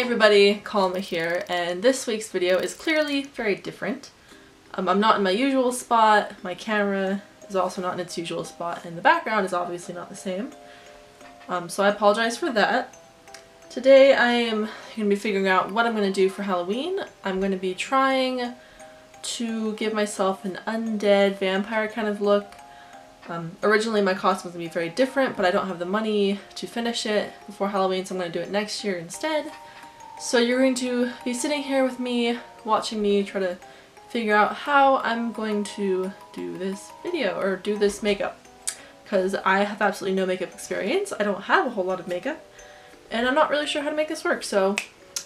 everybody, Kalma here, and this week's video is clearly very different. I'm not in my usual spot, my camera is also not in its usual spot, and the background is obviously not the same. So I apologize for that. Today I am going to be figuring out what I'm going to do for Halloween. I'm going to be trying to give myself an undead vampire kind of look. Originally my costume was going to be very different, but I don't have the money to finish it before Halloween, so I'm going to do it next year instead. So you're going to be sitting here with me, watching me try to figure out how I'm going to do this video, or do this makeup. Because I have absolutely no makeup experience, I don't have a whole lot of makeup, and I'm not really sure how to make this work, so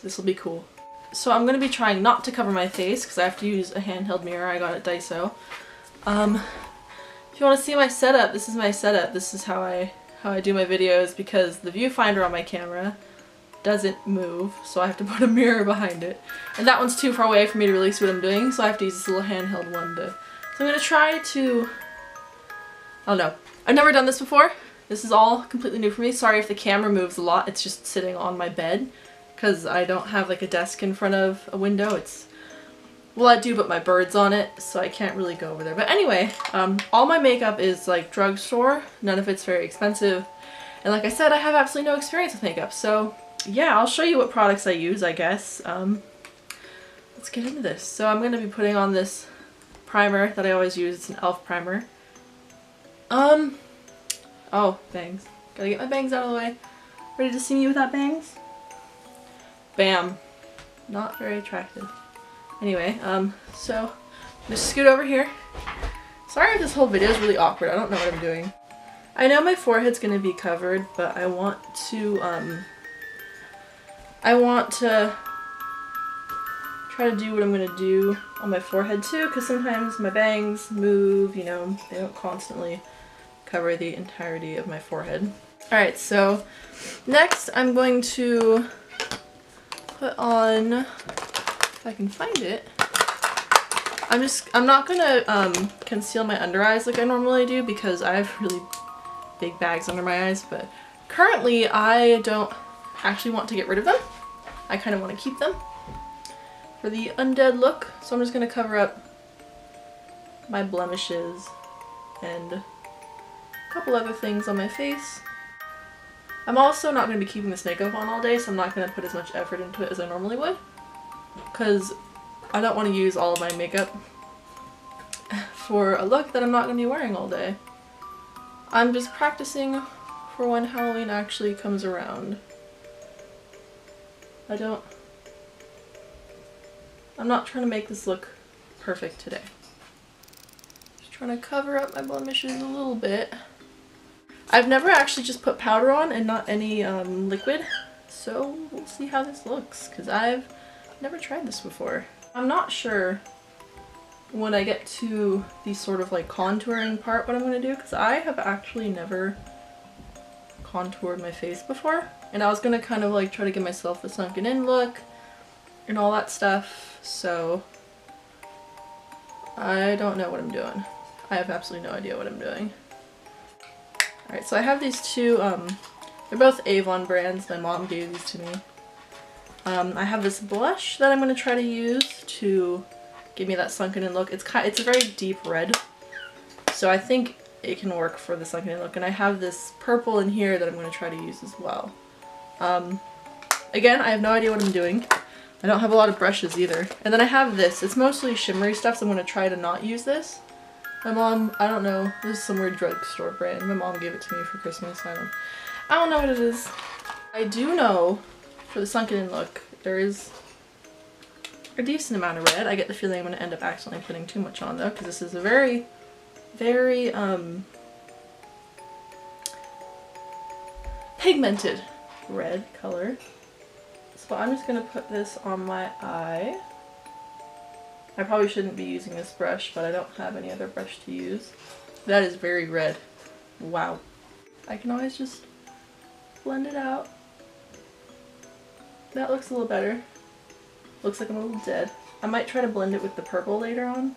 this will be cool. So I'm going to be trying not to cover my face, because I have to use a handheld mirror I got at Daiso. If you want to see my setup, this is my setup. This is how I do my videos, because the viewfinder on my camera doesn't move, so I have to put a mirror behind it. And that one's too far away for me to really see what I'm doing, so I have to use this little handheld one to... So I'm going to try to... I don't know. I've never done this before. This is all completely new for me. Sorry if the camera moves a lot. It's just sitting on my bed, because I don't have like a desk in front of a window. It's... Well, I do, but my bird's on it, so I can't really go over there. But anyway, all my makeup is like drugstore. None of it's very expensive. And like I said, I have absolutely no experience with makeup. So yeah, I'll show you what products I use, I guess. Let's get into this. So I'm going to be putting on this primer that I always use. It's an e.l.f. primer. Oh, bangs. Gotta get my bangs out of the way. Ready to see me without bangs? Bam. Not very attractive. Anyway, so just scoot over here. Sorry if this whole video is really awkward. I don't know what I'm doing. I know my forehead's gonna be covered, but I want to try to do what I'm gonna do on my forehead too, because sometimes my bangs move, you know, they don't constantly cover the entirety of my forehead. Alright, so next I'm going to put on, if I can find it, I'm not gonna conceal my under eyes like I normally do, because I have really big bags under my eyes, but currently I don't actually want to get rid of them. I kind of want to keep them for the undead look, so I'm just gonna cover up my blemishes and a couple other things on my face. I'm also not going to be keeping this makeup on all day, so I'm not going to put as much effort into it as I normally would, because I don't want to use all of my makeup for a look that I'm not going to be wearing all day. I'm just practicing for when Halloween actually comes around. I'm not trying to make this look perfect today. Just trying to cover up my blemishes a little bit. I've never actually just put powder on and not any liquid, so we'll see how this looks, because I've never tried this before. I'm not sure when I get to the sort of like contouring part what I'm going to do, because I have actually never contoured my face before, and I was going to kind of like try to give myself a sunken in look and all that stuff, so I don't know what I'm doing. I have absolutely no idea what I'm doing. Alright, so I have these two, they're both Avon brands. My mom gave these to me. I have this blush that I'm going to try to use to give me that sunken in look. It's a very deep red, so I think it can work for the sunken in look. And I have this purple in here that I'm going to try to use as well. Again, I have no idea what I'm doing. I don't have a lot of brushes either. And then I have this. It's mostly shimmery stuff, so I'm going to try to not use this. My mom, I don't know, this is some weird drugstore brand. My mom gave it to me for Christmas. I don't know what it is. I do know for the sunken in look, there is a decent amount of red. I get the feeling I'm going to end up accidentally putting too much on though, because this is a very, very pigmented red color. So I'm just going to put this on my eye. I probably shouldn't be using this brush, but I don't have any other brush to use. That is very red. Wow. I can always just blend it out. That looks a little better. Looks like I'm a little dead. I might try to blend it with the purple later on.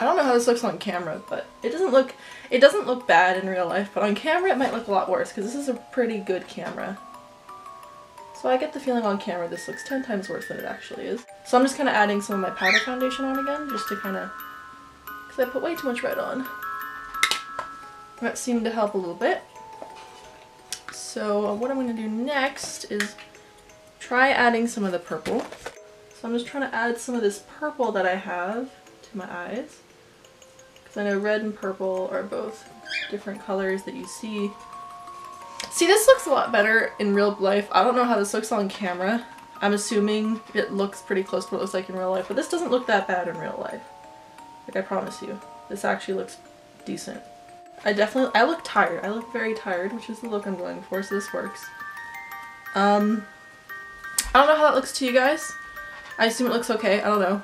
I don't know how this looks on camera, but it doesn't look bad in real life, but on camera it might look a lot worse, because this is a pretty good camera. So I get the feeling on camera this looks 10 times worse than it actually is. So I'm just kind of adding some of my powder foundation on again, just to kind of, because I put way too much red on. That seemed to help a little bit. So what I'm going to do next is try adding some of the purple. So I'm just trying to add some of this purple that I have to my eyes. Because I know red and purple are both different colors that you see. See, this looks a lot better in real life. I don't know how this looks on camera. I'm assuming it looks pretty close to what it looks like in real life, but this doesn't look that bad in real life. Like, I promise you. This actually looks decent. I look tired. I look very tired, which is the look I'm going for, so this works. I don't know how that looks to you guys. I assume it looks okay. I don't know.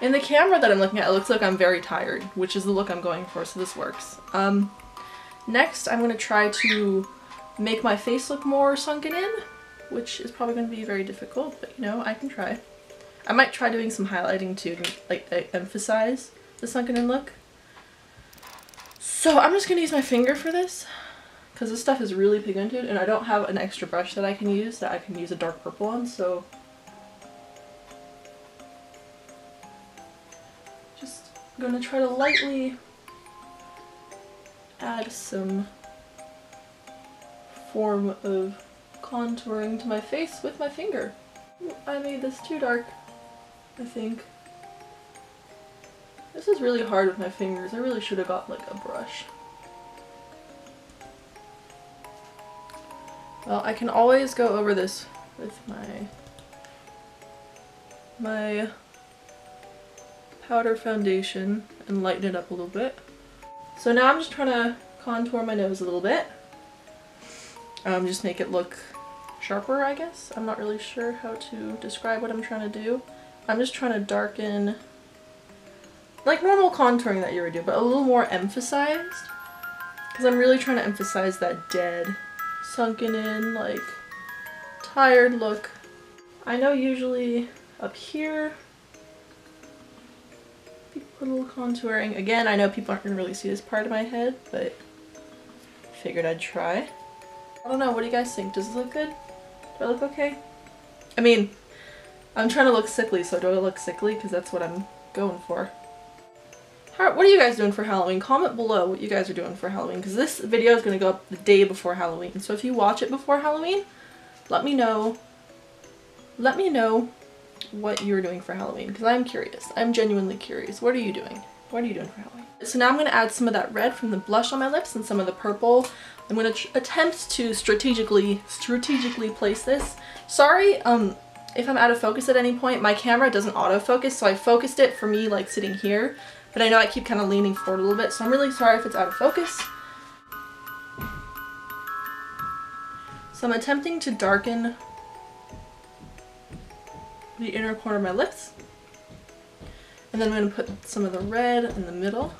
In the camera that I'm looking at, it looks like I'm very tired, which is the look I'm going for, so this works. Next, I'm going to try to make my face look more sunken in, which is probably going to be very difficult, but you know, I can try. I might try doing some highlighting too to like emphasize the sunken in look. So I'm just going to use my finger for this, because this stuff is really pigmented and I don't have an extra brush that I can use a dark purple on, so just going to try to lightly add some form of contouring to my face with my finger. I made this too dark, I think. This is really hard with my fingers. I really should have got like a brush. Well, I can always go over this with my powder foundation and lighten it up a little bit. So now I'm just trying to contour my nose a little bit. Just make it look sharper, I guess. I'm not really sure how to describe what I'm trying to do. I'm just trying to darken, like normal contouring that you would do, but a little more emphasized. Because I'm really trying to emphasize that dead, sunken in, like, tired look. I know usually up here, put a little contouring. Again, I know people aren't going to really see this part of my head, but I figured I'd try. I don't know, what do you guys think? Does it look good? Do I look okay? I mean, I'm trying to look sickly, so do I look sickly? Because that's what I'm going for. What are you guys doing for Halloween? Comment below what you guys are doing for Halloween, because this video is going to go up the day before Halloween. So if you watch it before Halloween, let me know. Let me know what you're doing for Halloween, because I'm curious. I'm genuinely curious. What are you doing? What are you doing for Halloween? So now I'm going to add some of that red from the blush on my lips and some of the purple. I'm going to attempt to strategically place this. Sorry if I'm out of focus at any point. My camera doesn't autofocus, so I focused it for me like sitting here, but I know I keep kind of leaning forward a little bit, so I'm really sorry if it's out of focus. So I'm attempting to darken the inner corner of my lips, and then I'm going to put some of the red in the middle.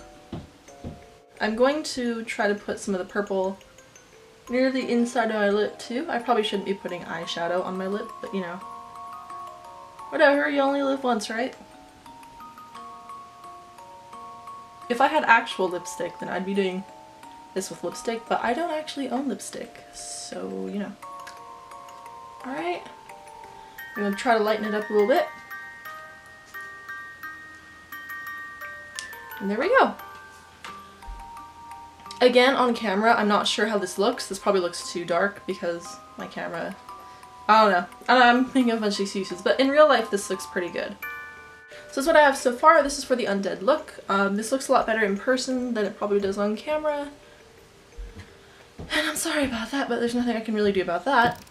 I'm going to try to put some of the purple near the inside of my lip too. I probably shouldn't be putting eyeshadow on my lip, but you know, whatever, you only live once, right? If I had actual lipstick, then I'd be doing this with lipstick, but I don't actually own lipstick, so you know. Alright. I'm going to try to lighten it up a little bit. And there we go. Again, on camera, I'm not sure how this looks. This probably looks too dark because my camera, I don't know. I'm making a bunch of excuses, but in real life, this looks pretty good. So that's what I have so far. This is for the undead look. This looks a lot better in person than it probably does on camera. And I'm sorry about that, but there's nothing I can really do about that.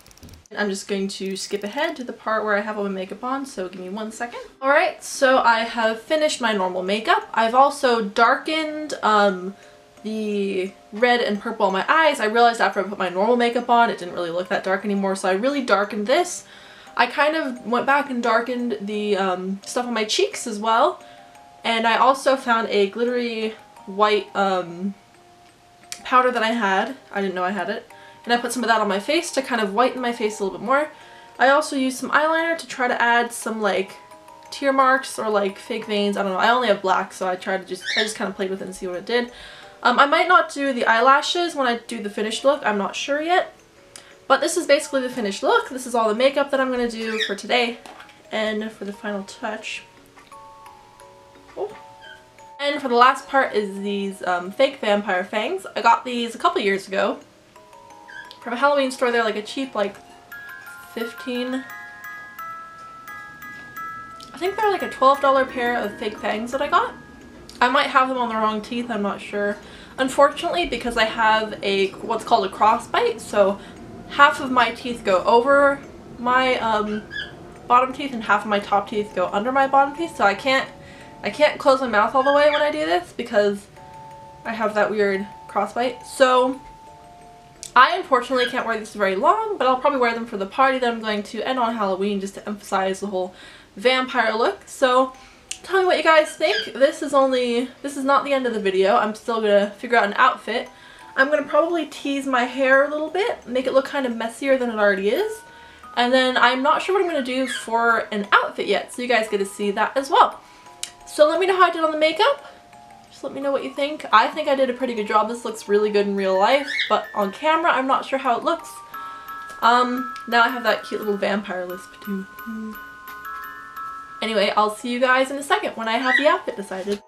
I'm just going to skip ahead to the part where I have all my makeup on, so give me 1 second. Alright, so I have finished my normal makeup. I've also darkened the red and purple on my eyes. I realized after I put my normal makeup on, it didn't really look that dark anymore, so I really darkened this. I kind of went back and darkened the stuff on my cheeks as well. And I also found a glittery white powder that I had. I didn't know I had it. And I put some of that on my face to kind of whiten my face a little bit more. I also used some eyeliner to try to add some like tear marks or like fake veins. I don't know. I only have black, so I just kind of played with it and see what it did. I might not do the eyelashes when I do the finished look. I'm not sure yet. But this is basically the finished look. This is all the makeup that I'm going to do for today and for the final touch. Oh. And for the last part is these fake vampire fangs. I got these a couple years ago from a Halloween store. They're like a cheap, like 15. I think they're like a $12 pair of fake fangs that I got. I might have them on the wrong teeth, I'm not sure. Unfortunately, because I have what's called a crossbite, so half of my teeth go over my bottom teeth and half of my top teeth go under my bottom teeth, so I can't close my mouth all the way when I do this because I have that weird crossbite. So I unfortunately can't wear these very long, but I'll probably wear them for the party that I'm going to and on Halloween, just to emphasize the whole vampire look. So tell me what you guys think. This is not the end of the video. I'm still gonna figure out an outfit. I'm gonna probably tease my hair a little bit, make it look kind of messier than it already is. And then I'm not sure what I'm gonna do for an outfit yet, so you guys get to see that as well. So let me know how I did on the makeup. Just let me know what you think. I think I did a pretty good job. This looks really good in real life, but on camera I'm not sure how it looks. Now I have that cute little vampire lisp too. Anyway, I'll see you guys in a second when I have the outfit decided.